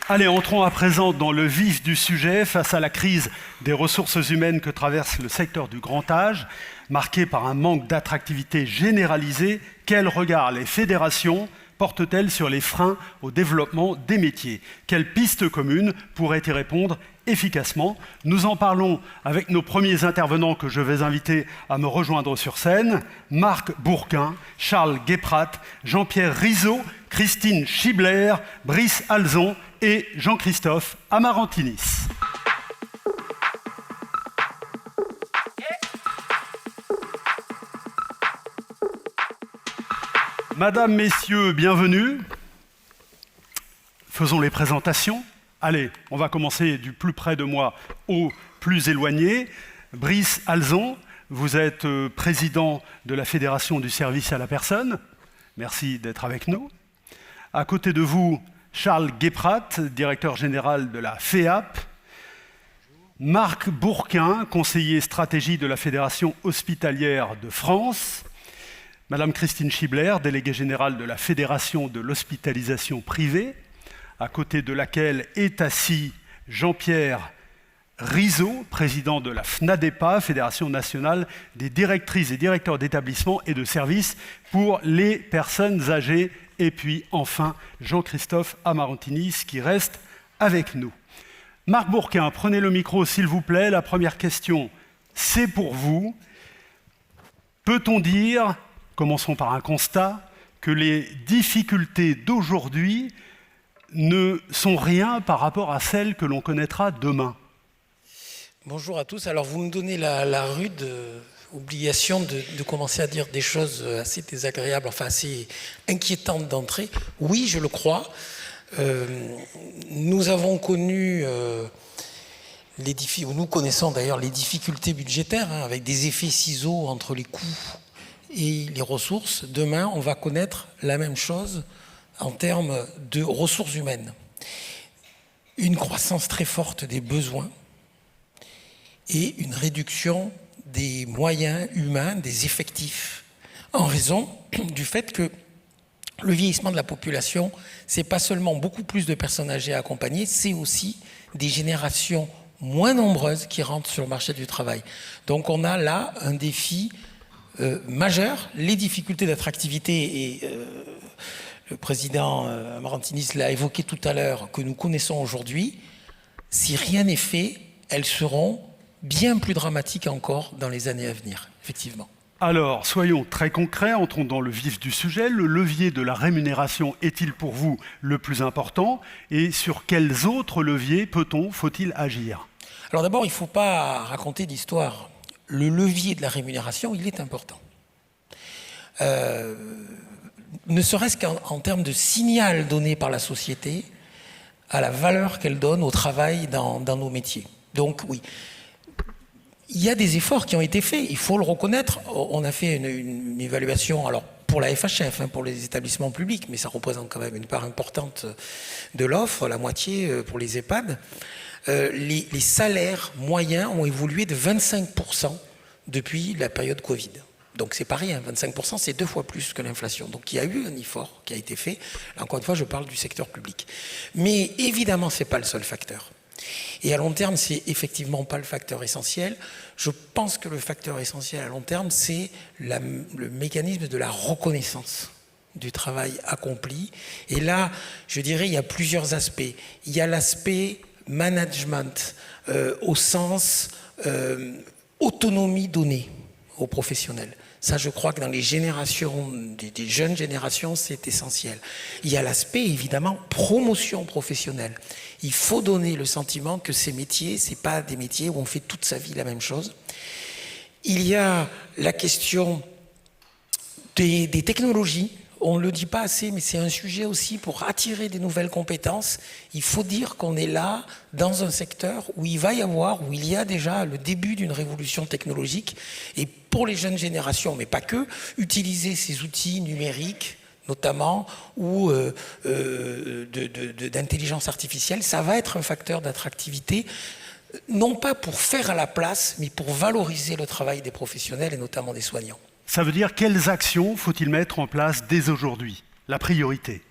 Allez, entrons à présent dans le vif du sujet. Face à la crise des ressources humaines que traverse le secteur du grand âge, marqué par un manque d'attractivité généralisé, quel regard les fédérations portent-elles sur les freins au développement des métiers? Quelles pistes communes pourraient y répondre efficacement? Nous en parlons avec nos premiers intervenants que je vais inviter à me rejoindre sur scène. Marc Bourquin, Charles Guéprat, Jean-Pierre Rizot, Christine Schibler, Brice Alzon et Jean-Christophe Amarantinis. Madame, Messieurs, bienvenue. Faisons les présentations. Allez, on va commencer du plus près de moi au plus éloigné. Brice Alzon, vous êtes président de la Fédération du service à la personne. Merci d'être avec nous. À côté de vous, Charles Guéprat, directeur général de la FEAP. Marc Bourquin, conseiller stratégie de la Fédération hospitalière de France. Madame Christine Schibler, déléguée générale de la Fédération de l'hospitalisation privée, à côté de laquelle est assis Jean-Pierre Rizot, président de la FNADEPA, Fédération nationale des directrices et directeurs d'établissements et de services pour les personnes âgées. Et puis enfin, Jean-Christophe Amarantinis qui reste avec nous. Marc Bourquin, prenez le micro s'il vous plaît. La première question, c'est pour vous. Peut-on dire, commençons par un constat, que les difficultés d'aujourd'hui ne sont rien par rapport à celles que l'on connaîtra demain? Bonjour à tous. Alors vous me donnez la rude obligation de commencer à dire des choses assez désagréables, enfin assez inquiétantes d'entrée. Oui, je le crois. Nous avons connu, nous connaissons d'ailleurs les difficultés budgétaires, avec des effets ciseaux entre les coûts et les ressources. Demain, on va connaître la même chose en termes de ressources humaines. Une croissance très forte des besoins et une réduction des moyens humains, des effectifs, en raison du fait que le vieillissement de la population, c'est pas seulement beaucoup plus de personnes âgées à accompagner, c'est aussi des générations moins nombreuses qui rentrent sur le marché du travail. Donc on a là un défi majeur, les difficultés d'attractivité, et le président Amarantinis l'a évoqué tout à l'heure, que nous connaissons aujourd'hui. Si rien n'est fait, elles seront bien plus dramatiques encore dans les années à venir, effectivement. Alors, soyons très concrets, entrons dans le vif du sujet. Le levier de la rémunération est-il pour vous le plus important? Et sur quels autres leviers faut-il agir? Alors d'abord, il ne faut pas raconter d'histoire. Le levier de la rémunération, il est important. Ne serait-ce qu'en termes de signal donné par la société à la valeur qu'elle donne au travail dans nos métiers. Donc oui, il y a des efforts qui ont été faits, il faut le reconnaître. On a fait une évaluation, alors pour la FHF, pour les établissements publics, mais ça représente quand même une part importante de l'offre, la moitié pour les EHPAD. Les salaires moyens ont évolué de 25% depuis la période Covid. Donc c'est pas rien, 25%, c'est 2 fois plus que l'inflation. Donc il y a eu un effort qui a été fait. Là, encore une fois, je parle du secteur public. Mais évidemment, c'est pas le seul facteur. Et à long terme, c'est effectivement pas le facteur essentiel. Je pense que le facteur essentiel à long terme, c'est le mécanisme de la reconnaissance du travail accompli. Et là, je dirais, il y a plusieurs aspects. Il y a l'aspect management au sens autonomie donnée aux professionnels. Ça, je crois que dans les générations, des jeunes générations, c'est essentiel. Il y a l'aspect, évidemment, promotion professionnelle. Il faut donner le sentiment que ces métiers, ce n'est pas des métiers où on fait toute sa vie la même chose. Il y a la question des technologies. On ne le dit pas assez, mais c'est un sujet aussi pour attirer des nouvelles compétences. Il faut dire qu'on est là dans un secteur où il y a déjà le début d'une révolution technologique. Et pour les jeunes générations, mais pas que, utiliser ces outils numériques, notamment, ou d'intelligence artificielle, ça va être un facteur d'attractivité, non pas pour faire à la place, mais pour valoriser le travail des professionnels et notamment des soignants. Ça veut dire quelles actions faut-il mettre en place dès aujourd'hui? La priorité?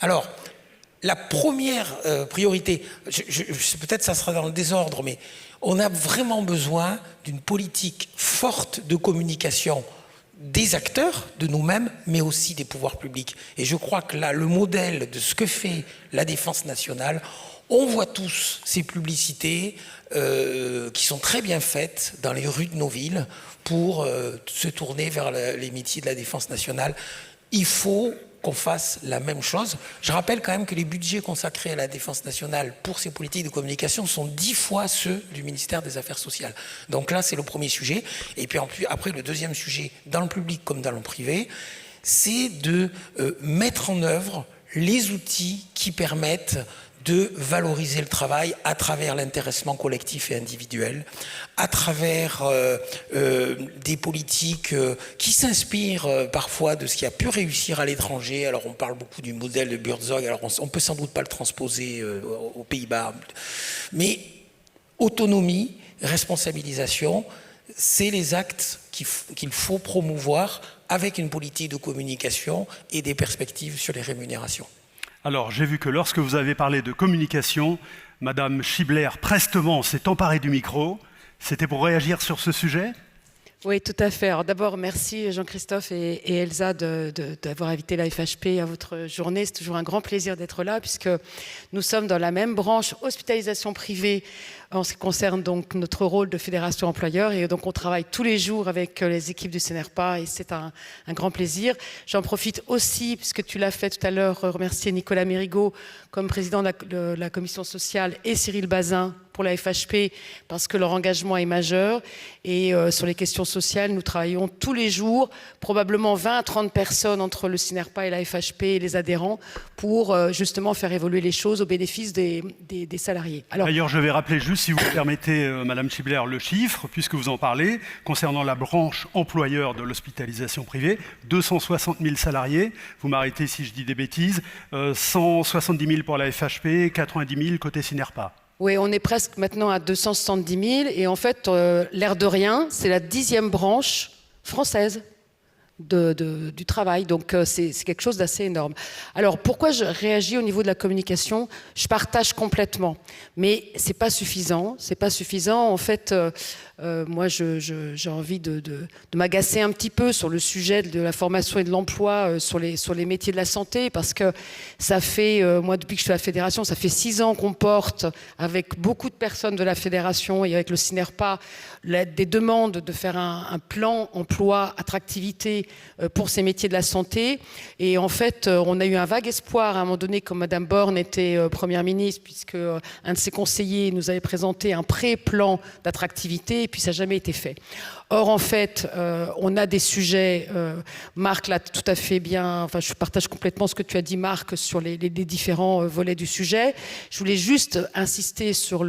Alors, la première priorité, peut-être ça sera dans le désordre, mais on a vraiment besoin d'une politique forte de communication des acteurs, de nous-mêmes, mais aussi des pouvoirs publics. Et je crois que là, le modèle de ce que fait la défense nationale, on voit tous ces publicités qui sont très bien faites dans les rues de nos villes pour se tourner vers les métiers de la défense nationale. Il faut qu'on fasse la même chose. Je rappelle quand même que les budgets consacrés à la défense nationale pour ces politiques de communication sont 10 fois ceux du ministère des Affaires sociales. Donc là, c'est le premier sujet. Et puis après, le deuxième sujet, dans le public comme dans le privé, c'est de mettre en œuvre les outils qui permettent de valoriser le travail à travers l'intéressement collectif et individuel, à travers des politiques qui s'inspirent parfois de ce qui a pu réussir à l'étranger. Alors on parle beaucoup du modèle de Burzog, alors on peut sans doute pas le transposer aux Pays-Bas, mais autonomie, responsabilisation, c'est les actes qu'il faut promouvoir avec une politique de communication et des perspectives sur les rémunérations. Alors, j'ai vu que lorsque vous avez parlé de communication, Madame Schibler, prestement, s'est emparée du micro. C'était pour réagir sur ce sujet ? Oui, tout à fait. Alors d'abord, merci Jean-Christophe et Elsa d'avoir invité la FHP à votre journée. C'est toujours un grand plaisir d'être là puisque nous sommes dans la même branche hospitalisation privée en ce qui concerne donc notre rôle de fédération employeur et donc on travaille tous les jours avec les équipes du CNRPA et c'est un grand plaisir. J'en profite aussi, puisque tu l'as fait tout à l'heure, remercier Nicolas Mérigot comme président de la commission sociale et Cyril Bazin pour la FHP parce que leur engagement est majeur et sur les questions sociales, nous travaillons tous les jours, probablement 20 à 30 personnes entre le CNRPA et la FHP et les adhérents pour justement faire évoluer les choses au bénéfice des salariés. D'ailleurs, je vais rappeler juste, si vous permettez, Madame Schibler, le chiffre, puisque vous en parlez, concernant la branche employeur de l'hospitalisation privée, 260 000 salariés, vous m'arrêtez si je dis des bêtises, 170 000 pour la FHP, 90 000 côté CNRPA. Oui, on est presque maintenant à 270 000 et en fait, l'air de rien, c'est la 10e branche française du travail. Donc, c'est quelque chose d'assez énorme. Alors, pourquoi je réagis au niveau de la communication ? Je partage complètement, mais c'est pas suffisant. C'est pas suffisant. En fait, moi, j'ai envie de m'agacer un petit peu sur le sujet de la formation et de l'emploi, sur les métiers de la santé, parce que ça fait, moi, depuis que je suis à la fédération, ça fait 6 ans qu'on porte, avec beaucoup de personnes de la fédération et avec le CNRPA, des demandes de faire un plan emploi, attractivité pour ces métiers de la santé. Et en fait, on a eu un vague espoir à un moment donné, quand Madame Borne était Première ministre, puisque un de ses conseillers nous avait présenté un pré-plan d'attractivité, et puis ça n'a jamais été fait. Or, en fait, on a des sujets, Marc l'a tout à fait bien, enfin je partage complètement ce que tu as dit Marc sur les différents volets du sujet. Je voulais juste insister sur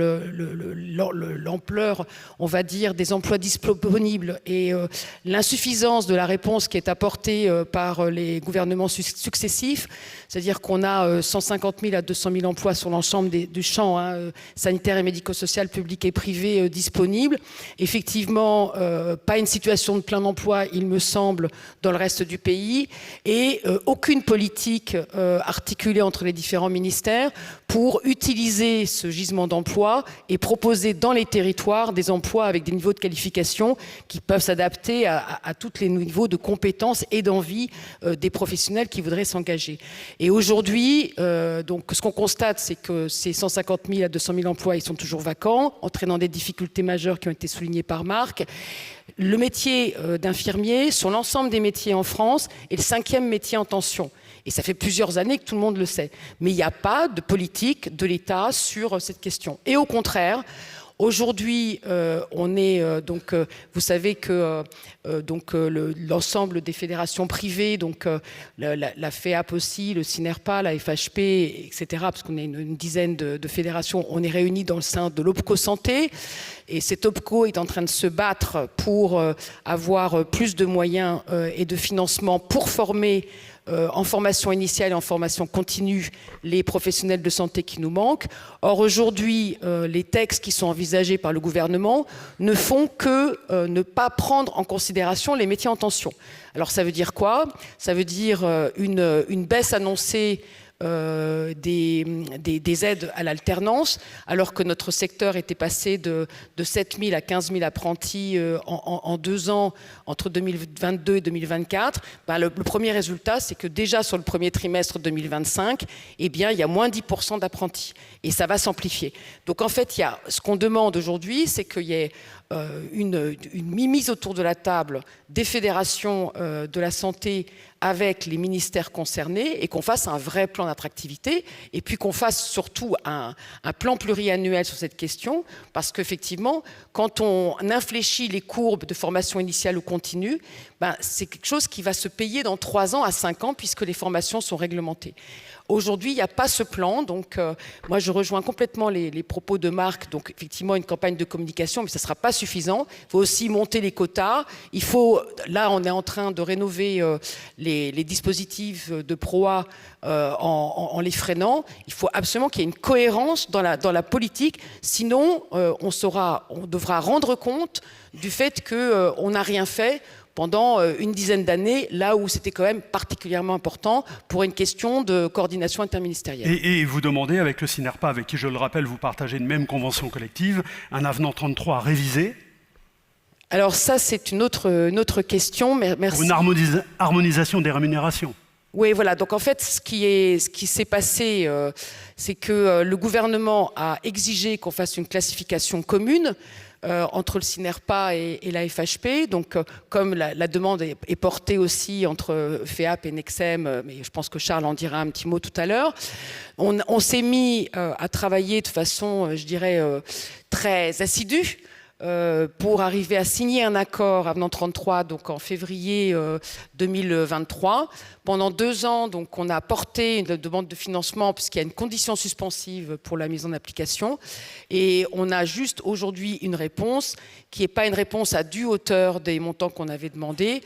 l'ampleur, on va dire, des emplois disponibles et l'insuffisance de la réponse qui est apportée par les gouvernements successifs. C'est-à-dire qu'on a 150 000 à 200 000 emplois sur l'ensemble du champ sanitaire et médico-social public et privé disponibles. Effectivement, pas une situation de plein emploi, il me semble, dans le reste du pays, et aucune politique articulée entre les différents ministères pour utiliser ce gisement d'emploi et proposer dans les territoires des emplois avec des niveaux de qualification qui peuvent s'adapter à tous les niveaux de compétences et d'envie des professionnels qui voudraient s'engager. Et aujourd'hui, donc, ce qu'on constate, c'est que ces 150 000 à 200 000 emplois, ils sont toujours vacants, entraînant des difficultés majeures qui ont été soulignées par Marc. Le métier d'infirmier, sur l'ensemble des métiers en France, est le 5e métier en tension. Et ça fait plusieurs années que tout le monde le sait. Mais il n'y a pas de politique de l'État sur cette question. Et au contraire, aujourd'hui, on est vous savez que l'ensemble des fédérations privées, donc la FEAP aussi, le CNRPA, la FHP, etc., parce qu'on est une dizaine de fédérations, on est réunis dans le sein de l'OPCO Santé. Et cet OPCO est en train de se battre pour avoir plus de moyens et de financement pour former en formation initiale et en formation continue les professionnels de santé qui nous manquent. Or, aujourd'hui, les textes qui sont envisagés par le gouvernement ne font que ne pas prendre en considération les métiers en tension. Alors, ça veut dire quoi ? Ça veut dire une baisse annoncée des aides à l'alternance, alors que notre secteur était passé de 7 000 à 15 000 apprentis en 2 ans, entre 2022 et 2024. Le premier résultat, c'est que déjà sur le premier trimestre 2025, eh bien, il y a moins 10% d'apprentis. Et ça va s'amplifier. Donc en fait, ce qu'on demande aujourd'hui, c'est qu'il y ait une mise autour de la table des fédérations de la santé avec les ministères concernés et qu'on fasse un vrai plan d'attractivité et puis qu'on fasse surtout un plan pluriannuel sur cette question parce qu'effectivement, quand on infléchit les courbes de formation initiale ou continue, c'est quelque chose qui va se payer dans 3 ans à 5 ans puisque les formations sont réglementées. Aujourd'hui, il n'y a pas ce plan, donc moi je rejoins complètement les propos de Marc, donc effectivement une campagne de communication, mais ça ne sera pas suffisant. Il faut aussi monter les quotas. Là, on est en train de rénover les dispositifs de PROA en les freinant. Il faut absolument qu'il y ait une cohérence dans la politique, sinon on devra rendre compte du fait qu'on n'a rien fait pendant une dizaine d'années, là où c'était quand même particulièrement important pour une question de coordination interministérielle. Et vous demandez, avec le CINERPA, avec qui, je le rappelle, vous partagez une même convention collective, un avenant 33 révisé. Alors ça, c'est une autre question. Merci. Pour une harmonisation des rémunérations. Oui, voilà. Donc en fait, ce qui s'est passé, c'est que le gouvernement a exigé qu'on fasse une classification commune entre le CINERPA et la FHP. Donc, comme la demande est portée aussi entre FEAP et Nexem, mais je pense que Charles en dira un petit mot tout à l'heure, on s'est mis à travailler de façon, je dirais, très assidue pour arriver à signer un accord avenant 33 donc en février 2023. Pendant 2 ans, donc, on a porté une demande de financement puisqu'il y a une condition suspensive pour la mise en application. Et on a juste aujourd'hui une réponse qui n'est pas une réponse à due hauteur des montants qu'on avait demandés.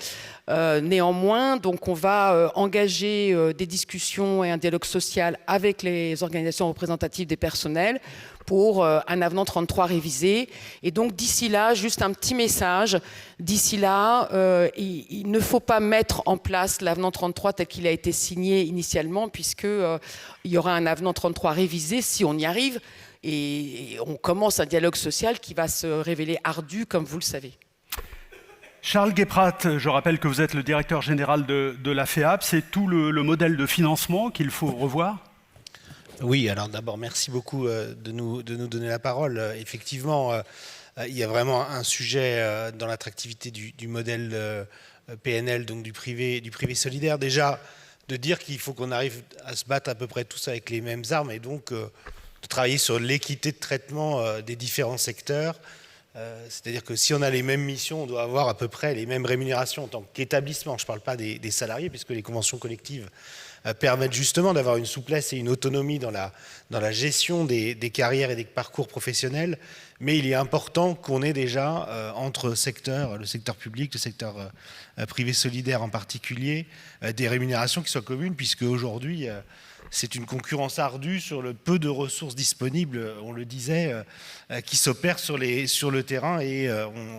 Néanmoins, donc, on va engager des discussions et un dialogue social avec les organisations représentatives des personnels pour un avenant 33 révisé. Et donc, d'ici là, juste un petit message. D'ici là, il ne faut pas mettre en place l'avenant 33 tel qu'il a été signé initialement, puisqu'il y aura un avenant 33 révisé si on y arrive. Et on commence un dialogue social qui va se révéler ardu, comme vous le savez. Charles Guéprat, je rappelle que vous êtes le directeur général de la FEAP. C'est tout le modèle de financement qu'il faut revoir ? Oui, alors d'abord, merci beaucoup de nous donner la parole. Effectivement, il y a vraiment un sujet dans l'attractivité du modèle PNL, donc du privé solidaire. Déjà, de dire qu'il faut qu'on arrive à se battre à peu près tous avec les mêmes armes et donc de travailler sur l'équité de traitement des différents secteurs. C'est-à-dire que si on a les mêmes missions, on doit avoir à peu près les mêmes rémunérations en tant qu'établissement. Je ne parle pas des salariés, puisque les conventions collectives permettent justement d'avoir une souplesse et une autonomie dans la gestion des carrières et des parcours professionnels. Mais il est important qu'on ait déjà entre secteurs, le secteur public, le secteur privé solidaire en particulier, des rémunérations qui soient communes, puisque aujourd'hui, c'est une concurrence ardue sur le peu de ressources disponibles, on le disait, qui s'opèrent sur le terrain. Et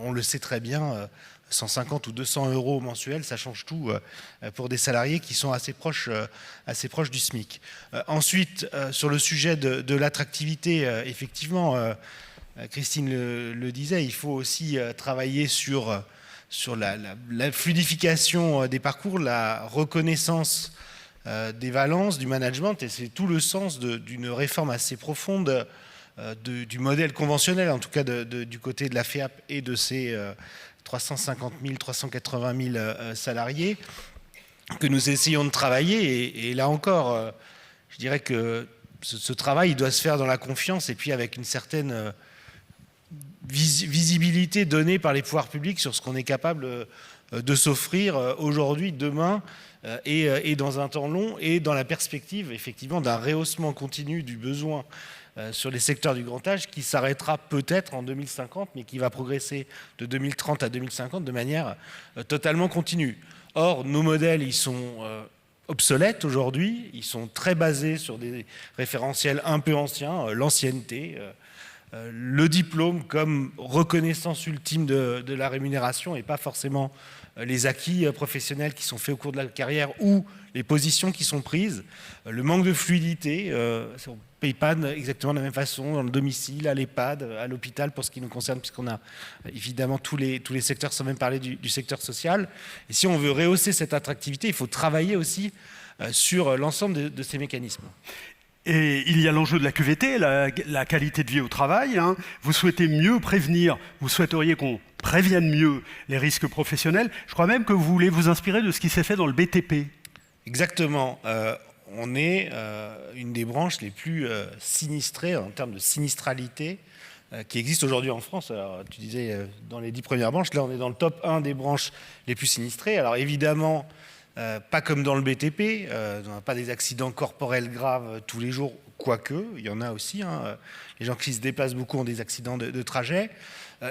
on le sait très bien, 150 ou 200 euros mensuels, ça change tout pour des salariés qui sont assez proches du SMIC. Ensuite, sur le sujet de l'attractivité, effectivement, Christine le disait, il faut aussi travailler sur la fluidification des parcours, la reconnaissance des valences, du management, et c'est tout le sens d'une réforme assez profonde du modèle conventionnel, en tout cas du côté de la FEAP et de ses 350 000, 380 000 salariés, que nous essayons de travailler. Et là encore, je dirais que ce travail il doit se faire dans la confiance et puis avec une certaine visibilité donnée par les pouvoirs publics sur ce qu'on est capable de s'offrir aujourd'hui, demain, et dans un temps long, et dans la perspective effectivement d'un rehaussement continu du besoin sur les secteurs du grand âge qui s'arrêtera peut-être en 2050, mais qui va progresser de 2030 à 2050 de manière totalement continue. Or, nos modèles, ils sont obsolètes aujourd'hui, ils sont très basés sur des référentiels un peu anciens, l'ancienneté, le diplôme comme reconnaissance ultime de la rémunération et pas forcément les acquis professionnels qui sont faits au cours de la carrière ou les positions qui sont prises. Le manque de fluidité, on ne paye pas exactement de la même façon dans le domicile, à l'EHPAD, à l'hôpital pour ce qui nous concerne, puisqu'on a évidemment tous les secteurs, sans même parler du secteur social. Et si on veut rehausser cette attractivité, il faut travailler aussi sur l'ensemble de ces mécanismes. Et il y a l'enjeu de la QVT, la qualité de vie au travail. Hein. Vous souhaitez mieux prévenir, vous souhaiteriez qu'on prévienne mieux les risques professionnels. Je crois même que vous voulez vous inspirer de ce qui s'est fait dans le BTP. Exactement. On est une des branches les plus sinistrées en termes de sinistralité qui existe aujourd'hui en France. Alors, tu disais dans les 10 premières branches, là on est dans le top 1 des branches les plus sinistrées. Alors évidemment, pas comme dans le BTP, on n'a pas des accidents corporels graves tous les jours, quoique, il y en a aussi. Hein. Les gens qui se déplacent beaucoup ont des accidents de trajet.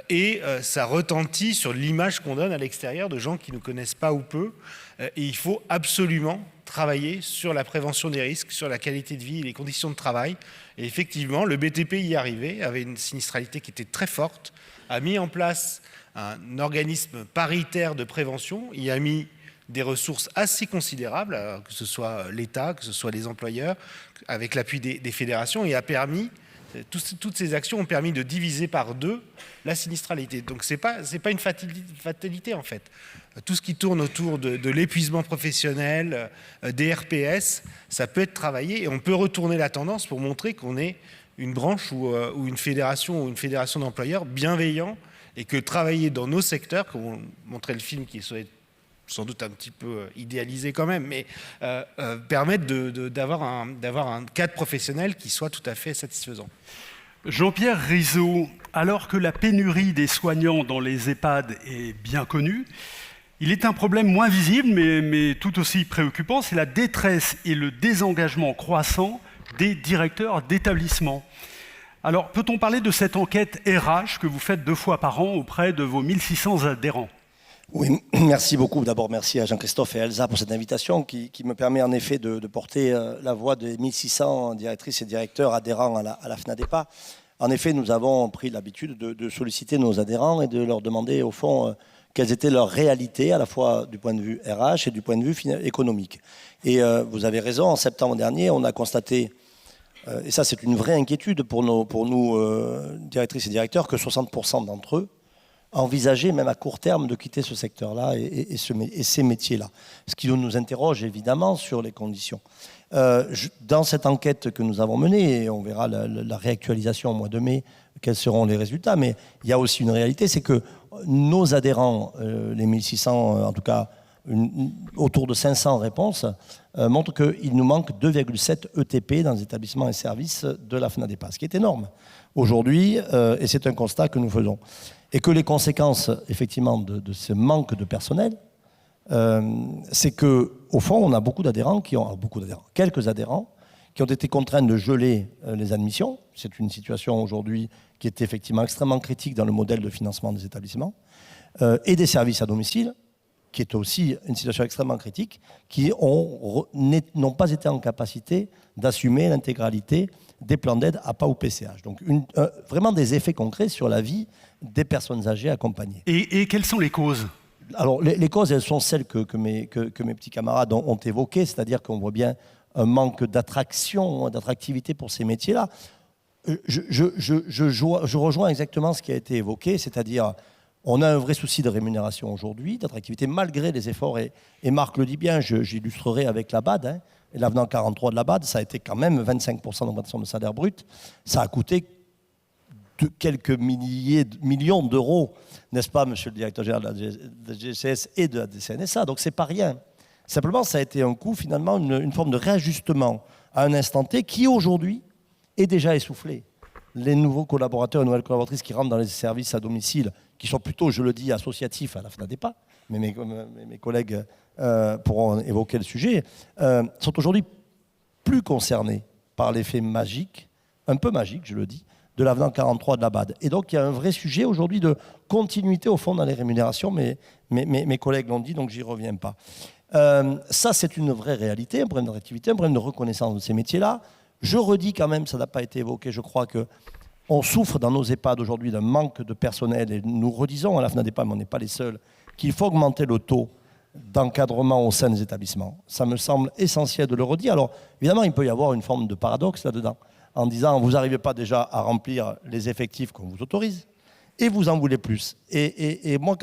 Et ça retentit sur l'image qu'on donne à l'extérieur de gens qui ne connaissent pas ou peu. Et il faut absolument travailler sur la prévention des risques, sur la qualité de vie et les conditions de travail. Et effectivement, le BTP y arrivait, avait une sinistralité qui était très forte, a mis en place un organisme paritaire de prévention, il a mis des ressources assez considérables, que ce soit l'État, que ce soit les employeurs, avec l'appui des fédérations, et a permis, toutes ces actions ont permis de diviser par 2 la sinistralité. Donc c'est pas une fatalité en fait. Tout ce qui tourne autour de l'épuisement professionnel, des RPS, ça peut être travaillé et on peut retourner la tendance pour montrer qu'on est une branche ou une fédération d'employeurs bienveillants et que travailler dans nos secteurs, comme on montrait le film qui est sans doute un petit peu idéalisé quand même, mais permettre d'avoir un cadre professionnel qui soit tout à fait satisfaisant. Jean-Pierre Rizot, alors que la pénurie des soignants dans les EHPAD est bien connue, il est un problème moins visible, mais tout aussi préoccupant, c'est la détresse et le désengagement croissant des directeurs d'établissement. Alors, peut-on parler de cette enquête RH que vous faites 2 fois par an auprès de vos 1600 adhérents ? Oui, merci beaucoup. D'abord, merci à Jean-Christophe et Elsa pour cette invitation qui me permet en effet de porter la voix des 1600 directrices et directeurs adhérents à la FNADEPA. En effet, nous avons pris l'habitude de solliciter nos adhérents et de leur demander, au fond, quelles étaient leurs réalités, à la fois du point de vue RH et du point de vue économique. Et vous avez raison, en septembre dernier, on a constaté, et ça c'est une vraie inquiétude pour nous directrices et directeurs, que 60% d'entre eux envisager même à court terme de quitter ce secteur-là et ces métiers-là. Ce qui nous interroge évidemment sur les conditions. Dans cette enquête que nous avons menée, et on verra la réactualisation au mois de mai, quels seront les résultats, mais il y a aussi une réalité, c'est que nos adhérents, les 1600, en tout cas autour de 500 réponses, montrent qu'il nous manque 2,7 ETP dans les établissements et services de la FNADEPA, ce qui est énorme aujourd'hui, et c'est un constat que nous faisons. Et que les conséquences, effectivement, de ce manque de personnel, c'est qu'au fond, on a quelques adhérents qui ont été contraints de geler les admissions. C'est une situation aujourd'hui qui est effectivement extrêmement critique dans le modèle de financement des établissements, et des services à domicile, qui est aussi une situation extrêmement critique, qui n'ont pas été en capacité d'assumer l'intégralité des plans d'aide APA ou PCH. Donc vraiment des effets concrets sur la vie des personnes âgées accompagnées. Et quelles sont les causes ? Alors les causes, elles sont celles que mes petits camarades ont évoquées, c'est-à-dire qu'on voit bien un manque d'attractivité pour ces métiers-là. Je rejoins exactement ce qui a été évoqué, c'est-à-dire on a un vrai souci de rémunération aujourd'hui, d'attractivité, malgré les efforts, et Marc le dit bien, j'illustrerai avec la BAD, hein, l'avenant 43 de la BAD, ça a été quand même 25% d'augmentation de salaire brut, ça a coûté quelques millions d'euros, n'est-ce pas, monsieur le directeur général de la DGCS et de la CNSA, donc c'est pas rien. Simplement, ça a été un coût, finalement, une forme de réajustement à un instant T qui, aujourd'hui, est déjà essoufflé. Les nouveaux collaborateurs et nouvelles collaboratrices qui rentrent dans les services à domicile, qui sont plutôt, je le dis, associatifs à la FNADEPA, mais mes collègues pourront évoquer le sujet, sont aujourd'hui plus concernés par l'effet magique, un peu magique, je le dis, de l'avenant 43 de la BAD. Et donc, il y a un vrai sujet aujourd'hui de continuité, au fond, dans les rémunérations, mais mes collègues l'ont dit, donc j'y reviens pas. Ça, c'est une vraie réalité, un problème d'attractivité, un problème de reconnaissance de ces métiers-là. Je redis quand même, ça n'a pas été évoqué, je crois que On souffre dans nos EHPAD aujourd'hui d'un manque de personnel et nous redisons à la FNADEPA, mais on n'est pas les seuls, qu'il faut augmenter le taux d'encadrement au sein des établissements. Ça me semble essentiel de le redire. Alors, évidemment, il peut y avoir une forme de paradoxe là-dedans, en disant, vous n'arrivez pas déjà à remplir les effectifs qu'on vous autorise, et vous en voulez plus. Et moi,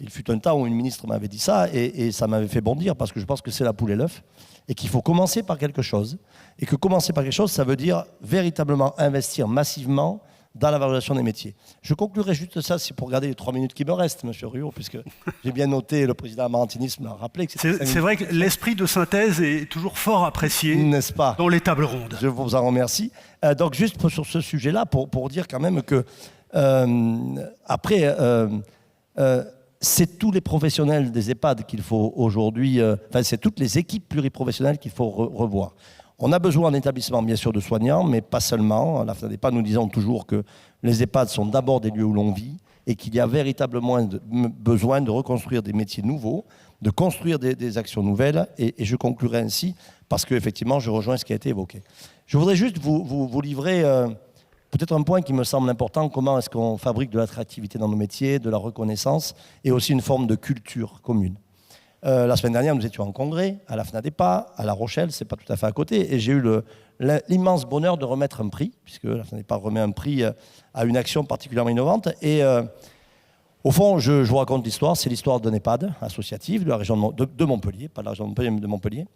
il fut un temps où une ministre m'avait dit ça, et ça m'avait fait bondir, parce que je pense que c'est la poule et l'œuf, et qu'il faut commencer par quelque chose, et que commencer par quelque chose, ça veut dire véritablement investir massivement dans la valorisation des métiers. Je conclurai juste ça, c'est pour regarder les 3 minutes qui me restent, M. Ruot, puisque j'ai bien noté, le président Amarantinis me l'a rappelé. C'est vrai que l'esprit de synthèse est toujours fort apprécié, n'est-ce pas, dans les tables rondes. Je vous en remercie. Donc juste sur ce sujet-là, pour dire quand même que, c'est tous les professionnels des EHPAD qu'il faut aujourd'hui, c'est toutes les équipes pluriprofessionnelles qu'il faut revoir. On a besoin en établissement, bien sûr, de soignants, mais pas seulement. À la FNADEPA, nous disons toujours que les EHPAD sont d'abord des lieux où l'on vit et qu'il y a véritablement besoin de reconstruire des métiers nouveaux, de construire des actions nouvelles. Et je conclurai ainsi, parce qu'effectivement, je rejoins ce qui a été évoqué. Je voudrais juste vous livrer peut-être un point qui me semble important. Comment est-ce qu'on fabrique de l'attractivité dans nos métiers, de la reconnaissance et aussi une forme de culture commune. La semaine dernière, nous étions en congrès à la FNADEPA, à La Rochelle, c'est pas tout à fait à côté, et j'ai eu l'immense bonheur de remettre un prix, puisque la FNADEPA remet un prix à une action particulièrement innovante. Et au fond, je vous raconte l'histoire, c'est l'histoire d'un EHPAD associatif de la région de Montpellier, pas de la région de Montpellier, mais de Montpellier,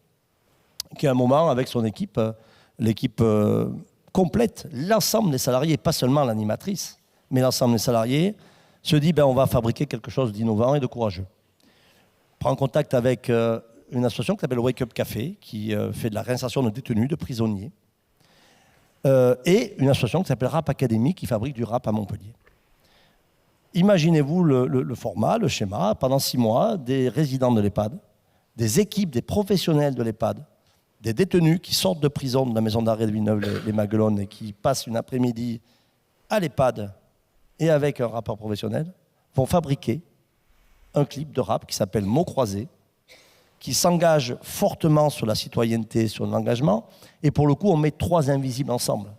qui à un moment, avec son équipe, l'équipe complète, l'ensemble des salariés, pas seulement l'animatrice, mais l'ensemble des salariés, se dit on va fabriquer quelque chose d'innovant et de courageux. Prend contact avec une association qui s'appelle Wake Up Café, qui fait de la réinsertion de détenus, de prisonniers, et une association qui s'appelle Rap Academy, qui fabrique du rap à Montpellier. Imaginez-vous le format, le schéma, pendant 6 mois, des résidents de l'EHPAD, des équipes, des professionnels de l'EHPAD, des détenus qui sortent de prison de la maison d'arrêt de Villeneuve-les-Maguelones et qui passent une après-midi à l'EHPAD et avec un rappeur professionnel, vont fabriquer un clip de rap qui s'appelle Mots croisés, qui s'engage fortement sur la citoyenneté, sur l'engagement, et pour le coup, on met 3 invisibles ensemble.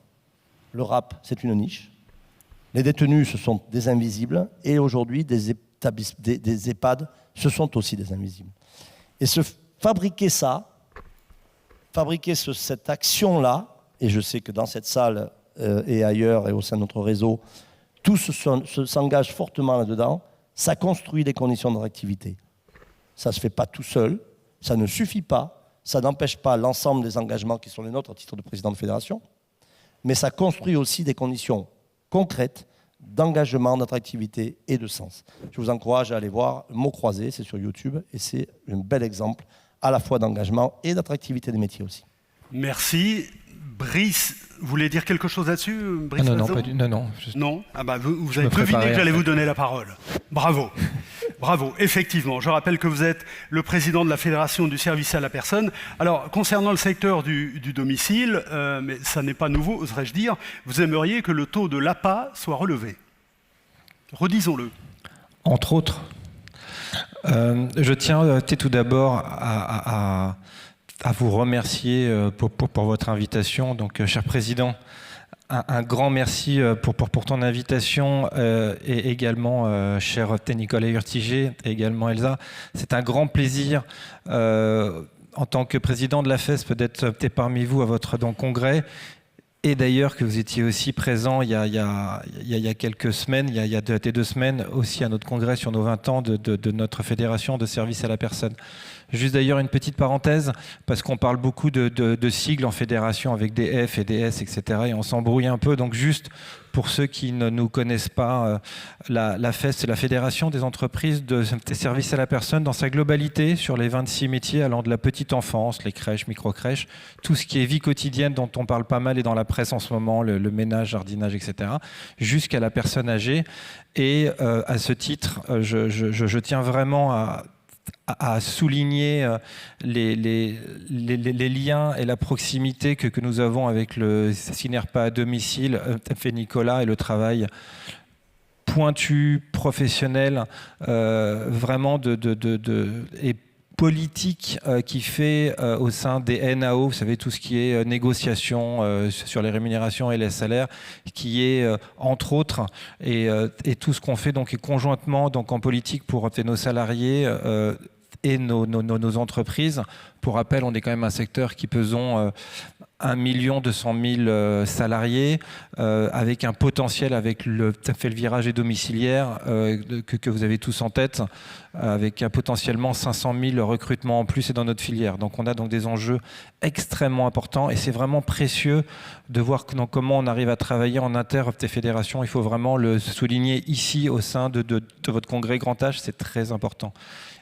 Le rap, c'est une niche. Les détenus, ce sont des invisibles, et aujourd'hui, des EHPAD, ce sont aussi des invisibles. Et fabriquer cette action-là, et je sais que dans cette salle et ailleurs, et au sein de notre réseau, tous s'engagent fortement là-dedans, ça construit des conditions d'attractivité. Ça ne se fait pas tout seul, ça ne suffit pas, ça n'empêche pas l'ensemble des engagements qui sont les nôtres à titre de président de fédération, mais ça construit aussi des conditions concrètes d'engagement, d'attractivité et de sens. Je vous encourage à aller voir Mots croisés, c'est sur YouTube, et c'est un bel exemple à la fois d'engagement et d'attractivité des métiers aussi. Merci. Brice, vous voulez dire quelque chose là-dessus, Brice? Non, Non. Ah bah, vous avez deviné que j'allais vous donner la parole. Bravo. Bravo, effectivement. Je rappelle que vous êtes le président de la Fédération du service à la personne. Alors, concernant le secteur du domicile, mais ça n'est pas nouveau, oserais-je dire, vous aimeriez que le taux de l'APA soit relevé. Redisons-le. Entre autres. Je tiens tout d'abord à vous remercier pour votre invitation. Donc, cher président, un grand merci pour ton invitation et également, cher Nicolas Urtiger et également Elsa. C'est un grand plaisir en tant que président de la FESP d'être parmi vous à votre congrès. Et d'ailleurs que vous étiez aussi présent il y a quelques semaines, il y a 2 semaines, aussi à notre congrès sur nos 20 ans de notre fédération de service à la personne. Juste d'ailleurs une petite parenthèse, parce qu'on parle beaucoup de sigles en fédération avec des F et des S, etc. Et on s'embrouille un peu. Donc juste pour ceux qui ne nous connaissent pas, la FES, c'est la Fédération des entreprises de services à la personne dans sa globalité, sur les 26 métiers allant de la petite enfance, les crèches, micro-crèches, tout ce qui est vie quotidienne dont on parle pas mal et dans la presse en ce moment, le ménage, jardinage, etc., jusqu'à la personne âgée. Et à ce titre, je tiens vraiment à souligner les liens et la proximité que nous avons avec le Synerpa à domicile, fait Nicolas, et le travail pointu, professionnel, vraiment et politique qui fait au sein des NAO, vous savez, tout ce qui est négociation sur les rémunérations et les salaires, qui est entre autres, et tout ce qu'on fait donc conjointement donc, en politique pour nos salariés et nos entreprises. Pour rappel, on est quand même un secteur qui pesons 1 200 000 salariés, avec un potentiel, avec le virage et domiciliaire que vous avez tous en tête, avec potentiellement 500 000 recrutements en plus et dans notre filière. Donc on a donc des enjeux extrêmement importants et c'est vraiment précieux de voir comment on arrive à travailler en inter-fédération. Il faut vraiment le souligner ici au sein de votre congrès Grand H, c'est très important.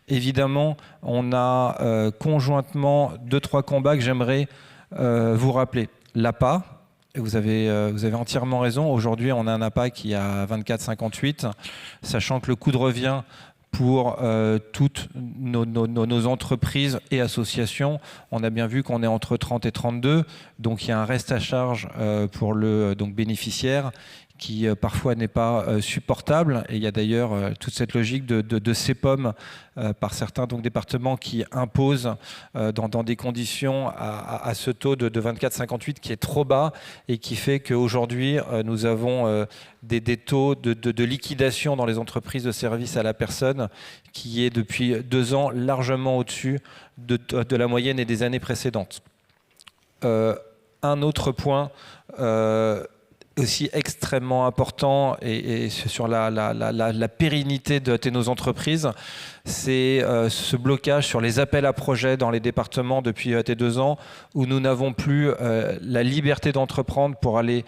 Évidemment, on a conjointement 2-3 combats que j'aimerais vous rappeler. L'APA, et vous avez entièrement raison, aujourd'hui on a un APA qui est à 24,58, sachant que le coût de revient pour toutes nos entreprises et associations, on a bien vu qu'on est entre 30 et 32, donc il y a un reste à charge pour le bénéficiaire qui parfois n'est pas supportable. Et il y a d'ailleurs toute cette logique de CEPOM par certains départements qui imposent dans des conditions à ce taux de 24,58 qui est trop bas et qui fait qu'aujourd'hui nous avons des taux de liquidation dans les entreprises de services à la personne qui est depuis 2 ans largement au-dessus de la moyenne et des années précédentes. Un autre point aussi extrêmement important et sur la pérennité de nos entreprises, c'est ce blocage sur les appels à projets dans les départements depuis 2 ans où nous n'avons plus la liberté d'entreprendre pour aller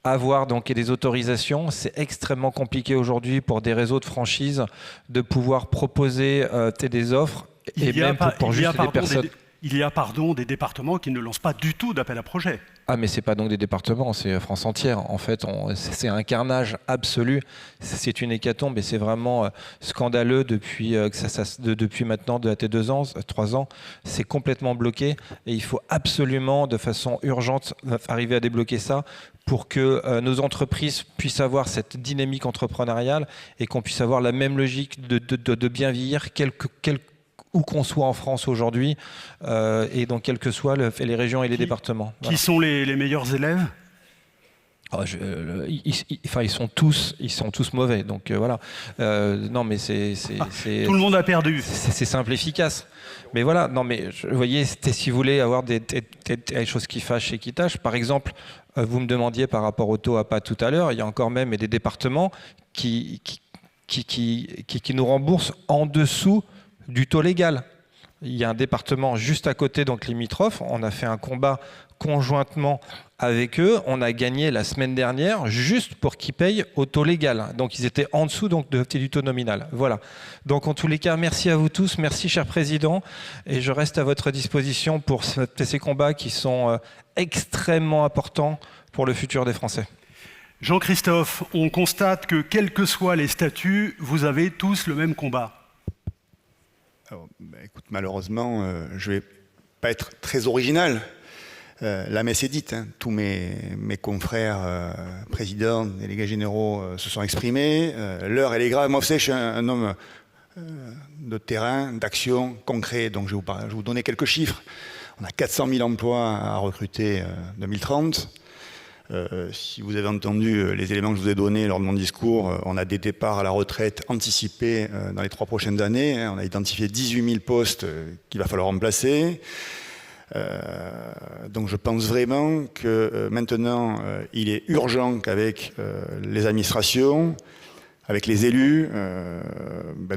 avoir donc des autorisations. C'est extrêmement compliqué aujourd'hui pour des réseaux de franchise de pouvoir proposer des offres et même pour juste des personnes. Il y a des départements qui ne lancent pas du tout d'appel à projet. Ah mais c'est pas donc des départements, c'est France entière. En fait, c'est un carnage absolu. C'est une hécatombe et c'est vraiment scandaleux depuis maintenant 2 ans, 3 ans. C'est complètement bloqué et il faut absolument, de façon urgente, arriver à débloquer ça pour que nos entreprises puissent avoir cette dynamique entrepreneuriale et qu'on puisse avoir la même logique de bien vieillir, où qu'on soit en France aujourd'hui, et dans quelles que soient les régions et les départements. Qui sont les meilleurs élèves ? Ils sont tous mauvais. Donc voilà. Non, mais tout le monde a perdu. C'est simple, efficace. Mais voilà. Non, mais vous voyez, si vous voulez avoir des choses qui fâchent et qui tâchent, par exemple, vous me demandiez par rapport au taux APA tout à l'heure, il y a encore même des départements qui nous remboursent en dessous du taux légal. Il y a un département juste à côté, donc limitrophe. On a fait un combat conjointement avec eux. On a gagné la semaine dernière juste pour qu'ils payent au taux légal. Donc ils étaient en dessous du taux nominal. Voilà. Donc en tous les cas, merci à vous tous. Merci, cher président. Et je reste à votre disposition pour ces combats qui sont extrêmement importants pour le futur des Français. Jean-Christophe, on constate que quels que soient les statuts, vous avez tous le même combat. Alors, écoute, malheureusement, je ne vais pas être très original. La messe est dite. Hein. Tous mes confrères présidents, délégués généraux se sont exprimés. L'heure, elle est grave. Moi, vous savez, je suis un homme de terrain, d'action, concret. Donc, je vais vous donner quelques chiffres. On a 400 000 emplois à recruter en 2030. Si vous avez entendu les éléments que je vous ai donnés lors de mon discours, on a des départs à la retraite anticipés dans les 3 prochaines années. On a identifié 18 000 postes qu'il va falloir remplacer. Donc je pense vraiment que maintenant, il est urgent qu'avec les administrations, avec les élus,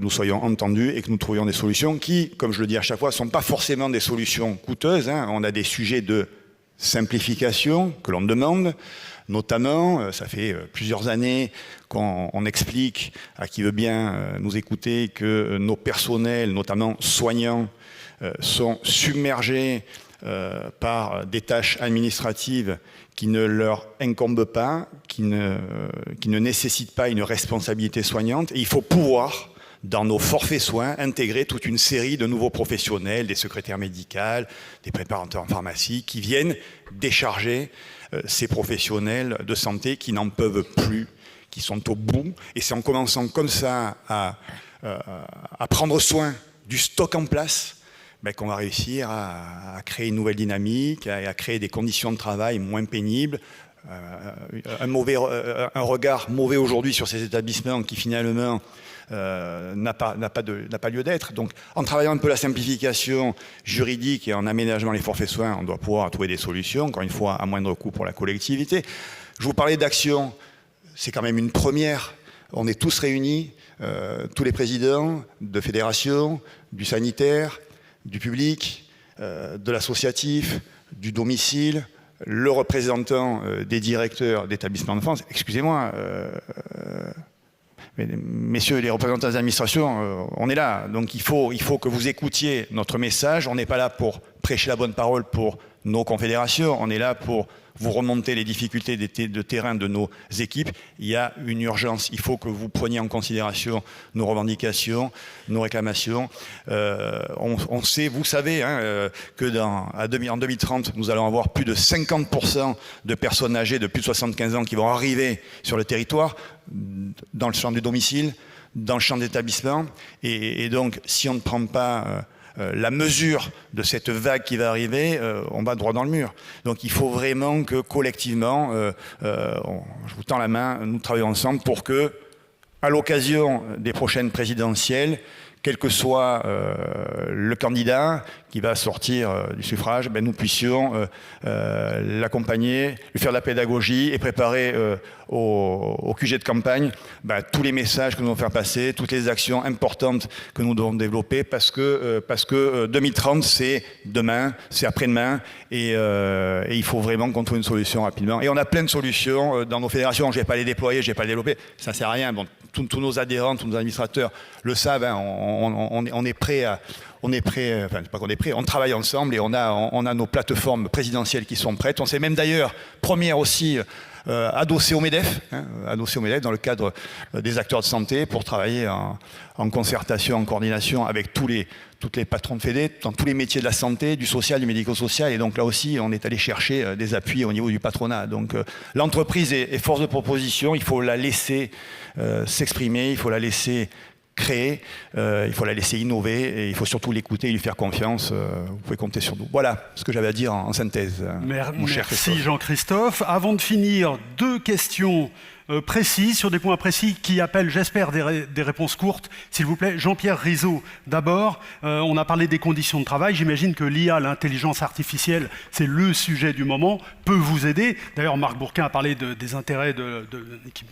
nous soyons entendus et que nous trouvions des solutions qui, comme je le dis à chaque fois, ne sont pas forcément des solutions coûteuses. Hein. On a des sujets de simplification que l'on demande, notamment, ça fait plusieurs années qu'on explique à qui veut bien nous écouter que nos personnels, notamment soignants, sont submergés par des tâches administratives qui ne leur incombent pas, qui ne nécessitent pas une responsabilité soignante. Et il faut pouvoir, dans nos forfaits soins, intégrer toute une série de nouveaux professionnels, des secrétaires médicales, des préparateurs en pharmacie, qui viennent décharger ces professionnels de santé qui n'en peuvent plus, qui sont au bout. Et c'est en commençant comme ça à prendre soin du stock en place, qu'on va réussir à créer une nouvelle dynamique, à créer des conditions de travail moins pénibles. Un regard mauvais aujourd'hui sur ces établissements qui finalement n'a pas lieu d'être. Donc en travaillant un peu la simplification juridique et en aménageant les forfaits soins, on doit pouvoir trouver des solutions, encore une fois à moindre coût pour la collectivité. Je vous parlais d'action, c'est quand même une première. On est tous réunis, tous les présidents de fédérations, du sanitaire, du public, de l'associatif, du domicile, le représentant des directeurs d'établissements d'enfance. Excusez-moi, messieurs les représentants des administrations, on est là. Donc il faut que vous écoutiez notre message. On n'est pas là pour prêcher la bonne parole pour nos confédérations. On est là pour vous remonter les difficultés de terrain de nos équipes. Il y a une urgence. Il faut que vous preniez en considération nos revendications, nos réclamations. On sait, vous savez, que en 2030, nous allons avoir plus de 50% de personnes âgées de plus de 75 ans qui vont arriver sur le territoire, dans le champ du domicile, dans le champ d'établissement. Et donc, si on ne prend pas la mesure de cette vague qui va arriver, on va droit dans le mur. Donc il faut vraiment que collectivement, je vous tends la main, nous travaillons ensemble pour que, à l'occasion des prochaines présidentielles, quel que soit le candidat qui va sortir du suffrage, nous puissions l'accompagner, lui faire de la pédagogie et préparer au QG de campagne tous les messages que nous devons faire passer, toutes les actions importantes que nous devons développer, parce que 2030, c'est demain, c'est après-demain, et il faut vraiment qu'on trouve une solution rapidement. Et on a plein de solutions dans nos fédérations, je ne vais pas les déployer, je ne vais pas les développer, ça ne sert à rien. Bon, tous nos adhérents, tous nos administrateurs le savent, on est prêt à... enfin, pas qu'on est prêt, on travaille ensemble et on a nos plateformes présidentielles qui sont prêtes. On s'est même d'ailleurs, première aussi, adossé au MEDEF, dans le cadre des acteurs de santé, pour travailler en concertation, en coordination avec tous les patrons de fédé, dans tous les métiers de la santé, du social, du médico-social. Et donc là aussi, on est allé chercher des appuis au niveau du patronat. Donc l'entreprise est force de proposition, il faut la laisser s'exprimer, il faut la laisser créer, il faut la laisser innover et il faut surtout l'écouter et lui faire confiance. Vous pouvez compter sur nous. Voilà ce que j'avais à dire en synthèse. Mon cher Christophe. Merci Jean-Christophe. Avant de finir, 2 questions précises, sur des points précis qui appellent, j'espère, des réponses courtes. S'il vous plaît, Jean-Pierre Rizot. D'abord, on a parlé des conditions de travail. J'imagine que l'IA, l'intelligence artificielle, c'est le sujet du moment, peut vous aider. D'ailleurs, Marc Bourquin a parlé des intérêts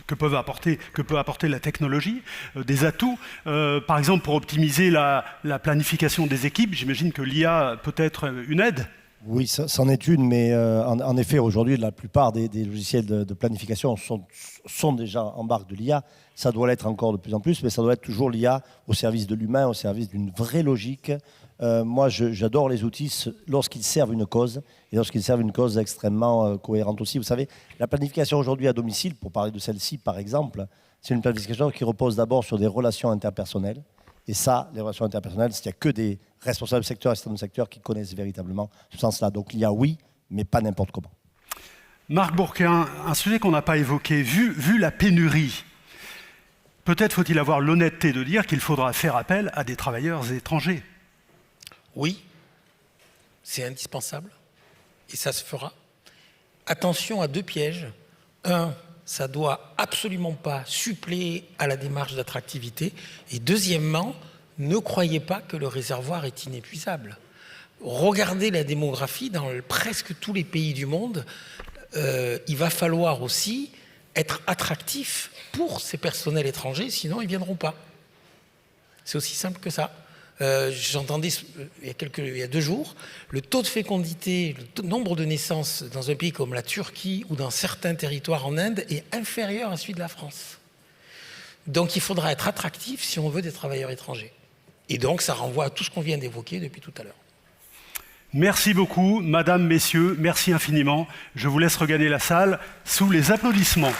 que peut apporter la technologie, des atouts. Par exemple, pour optimiser la planification des équipes, j'imagine que l'IA peut être une aide. Oui, c'en est une, mais en effet, aujourd'hui, la plupart des logiciels de planification sont déjà en barque de l'IA. Ça doit l'être encore de plus en plus, mais ça doit être toujours l'IA au service de l'humain, au service d'une vraie logique. Moi, j'adore les outils lorsqu'ils servent une cause, et lorsqu'ils servent une cause extrêmement cohérente aussi. Vous savez, la planification aujourd'hui à domicile, pour parler de celle-ci par exemple, c'est une planification qui repose d'abord sur des relations interpersonnelles. Et ça, les relations interpersonnelles, il n'y a que des responsables de secteur et assistants de secteur qui connaissent véritablement ce sens-là. Donc l'IA, oui, mais pas n'importe comment. Marc Bourquin, un sujet qu'on n'a pas évoqué, vu la pénurie, peut-être faut-il avoir l'honnêteté de dire qu'il faudra faire appel à des travailleurs étrangers. Oui, c'est indispensable, et ça se fera. Attention à 2 pièges. Un, ça ne doit absolument pas suppléer à la démarche d'attractivité. Et deuxièmement, ne croyez pas que le réservoir est inépuisable. Regardez la démographie dans presque tous les pays du monde. Il va falloir aussi être attractif pour ces personnels étrangers, sinon ils ne viendront pas. C'est aussi simple que ça. J'entendais il y a 2 jours, le taux de fécondité, le nombre de naissances dans un pays comme la Turquie ou dans certains territoires en Inde est inférieur à celui de la France. Donc il faudra être attractif si on veut des travailleurs étrangers. Et donc ça renvoie à tout ce qu'on vient d'évoquer depuis tout à l'heure. Merci beaucoup, madame, messieurs, merci infiniment. Je vous laisse regagner la salle sous les applaudissements.